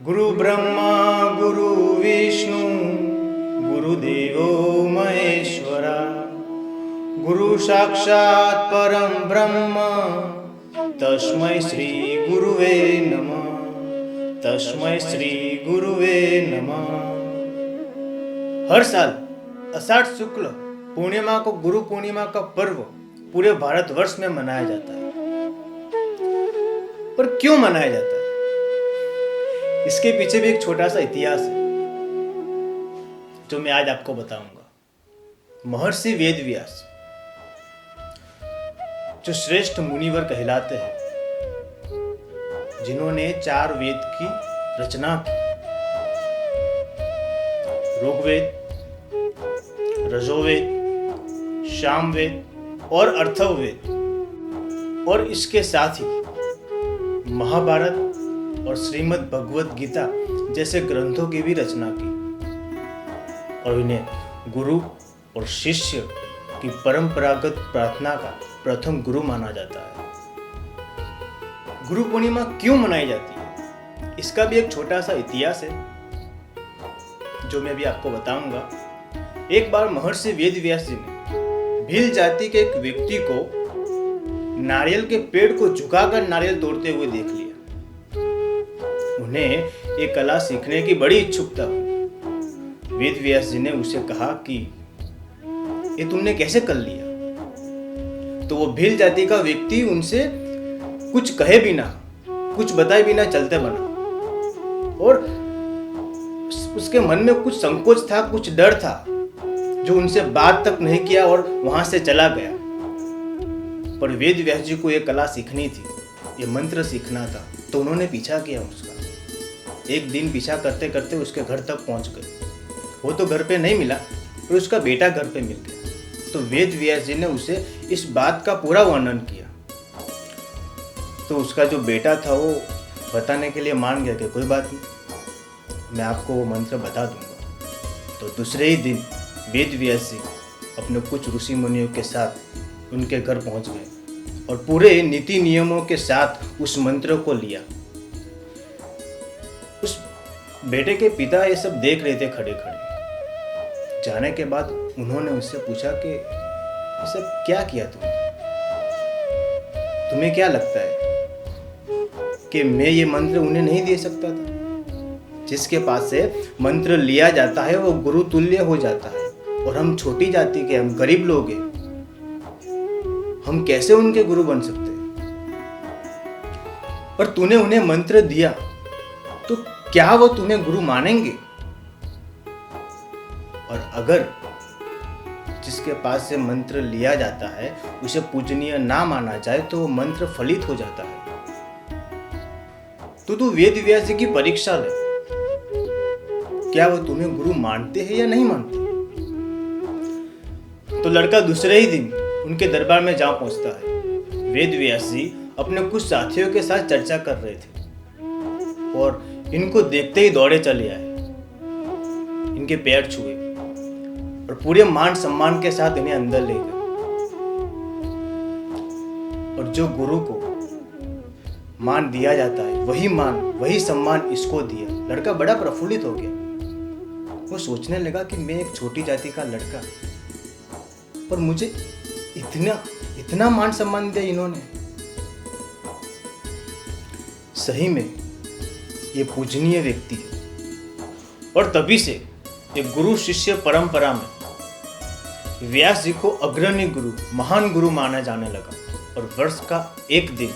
गुरु ब्रह्मा गुरु विष्णु गुरुदेवो महेश्वरा गुरु साक्षात् परम ब्रह्म तस्मै श्री गुरुवे नमः। तस्मै श्री गुरुवे नमः। हर साल आषाढ़ शुक्ल पूर्णिमा को गुरु पूर्णिमा का पर्व पूरे भारतवर्ष में मनाया जाता है। पर क्यों मनाया जाता है? इसके पीछे भी एक छोटा सा इतिहास है जो मैं आज आपको बताऊंगा। महर्षि वेदव्यास जो श्रेष्ठ मुनिवर कहलाते हैं, जिन्होंने 4 वेद की रचना की, ऋग्वेद, यजुर्वेद, सामवेद और अथर्ववेद, और इसके साथ ही महाभारत और श्रीमद् भगवत गीता जैसे ग्रंथों की भी रचना की, और इन्हें गुरु और शिष्य की परंपरागत प्रार्थना का प्रथम गुरु माना जाता है। गुरु पूर्णिमा क्यों मनाई जाती है, इसका भी एक छोटा सा इतिहास है जो मैं अभी आपको बताऊंगा। एक बार महर्षि वेदव्यास जी ने भील जाति के एक व्यक्ति को नारियल के पेड़ को झुकाकर नारियल तोड़ते हुए देख लिया। उन्हें एक कला सीखने की बड़ी इच्छुकता हुई। वेदव्यास जी ने उसे कहा कि ये तुमने कैसे कर लिया? तो वो भील जाति का व्यक्ति उनसे कुछ कहे बिना, कुछ बताए बिना चलते बना, और उसके मन में कुछ संकोच था, कुछ डर था, जो उनसे बात तक नहीं किया और वहां से चला गया। पर वेदव्यास जी को यह कला सीखनी थी, ये मंत्र सीखना था, तो उन्होंने पीछा किया उसका। एक दिन पीछा करते करते उसके घर तक पहुंच गए। वो तो घर पे नहीं मिला, पर उसका बेटा घर पे मिल गया। तो वेदव्यास जी ने उसे इस बात का पूरा वर्णन किया। तो उसका जो बेटा था वो बताने के लिए मान गया कि कोई बात नहीं, मैं आपको वो मंत्र बता दूंगा। तो दूसरे ही दिन वेदव्यास जी अपने कुछ ऋषि मुनियों के साथ उनके घर पहुंच गए और पूरे नीति नियमों के साथ उस मंत्र को लिया। उस बेटे के पिता ये सब देख रहे थे खड़े खड़े। जाने के बाद उन्होंने उससे पूछा कि ये सब क्या किया तुमने? तुम्हें क्या लगता है कि मैं ये मंत्र उन्हें नहीं दे सकता था? जिसके पास से मंत्र लिया जाता है वो गुरु तुल्य हो जाता है, और हम छोटी जाति के, हम गरीब लोग हैं, हम कैसे उनके गुरु बन सकते हैं? पर तूने उन्हें मंत्र दिया तो क्या वो तुम्हें गुरु मानेंगे? और अगर जिसके पास से मंत्र लिया जाता है उसे पूजनीय ना माना जाए तो वो मंत्र फलित हो जाता है। तो तू वेदव्यास जी की परीक्षा ले, क्या वो तुम्हें गुरु मानते हैं या नहीं मानते? तो लड़का दूसरे ही दिन उनके दरबार में जा पहुंचता है। वेदव्यास जी अपने कुछ साथियों के साथ चर्चा कर रहे थे और इनको देखते ही दौड़े चले आए, इनके पैर छुए और पूरे मान सम्मान के साथ इन्हें अंदर ले गए। और जो गुरु को मान दिया जाता है वही मान, वही सम्मान इसको दिया। लड़का बड़ा प्रफुल्लित हो गया। वो सोचने लगा कि मैं एक छोटी जाति का लड़का, पर मुझे इतना मान सम्मान दिया इन्होंने। सही में ये पूजनीय व्यक्ति है। और तभी से एक गुरु शिष्य परंपरा में व्यास जी को अग्रणी गुरु, महान गुरु माना जाने लगा, और वर्ष का एक दिन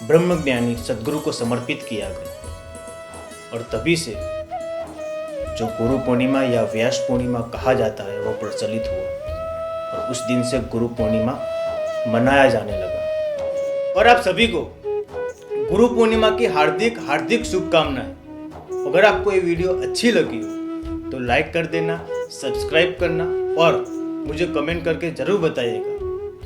ब्रह्मज्ञानी सद्गुरु को समर्पित किया गया। और तभी से जो गुरु पूर्णिमा या व्यास पूर्णिमा कहा जाता है वो प्रचलित हुआ, और उस दिन से गुरु पूर्णिमा मनाया जाने लगा। और आप सभी को गुरु पूर्णिमा की हार्दिक हार्दिक शुभकामनाएं। अगर आपको ये वीडियो अच्छी लगी हो तो लाइक कर देना, सब्सक्राइब करना और मुझे कमेंट करके जरूर बताइएगा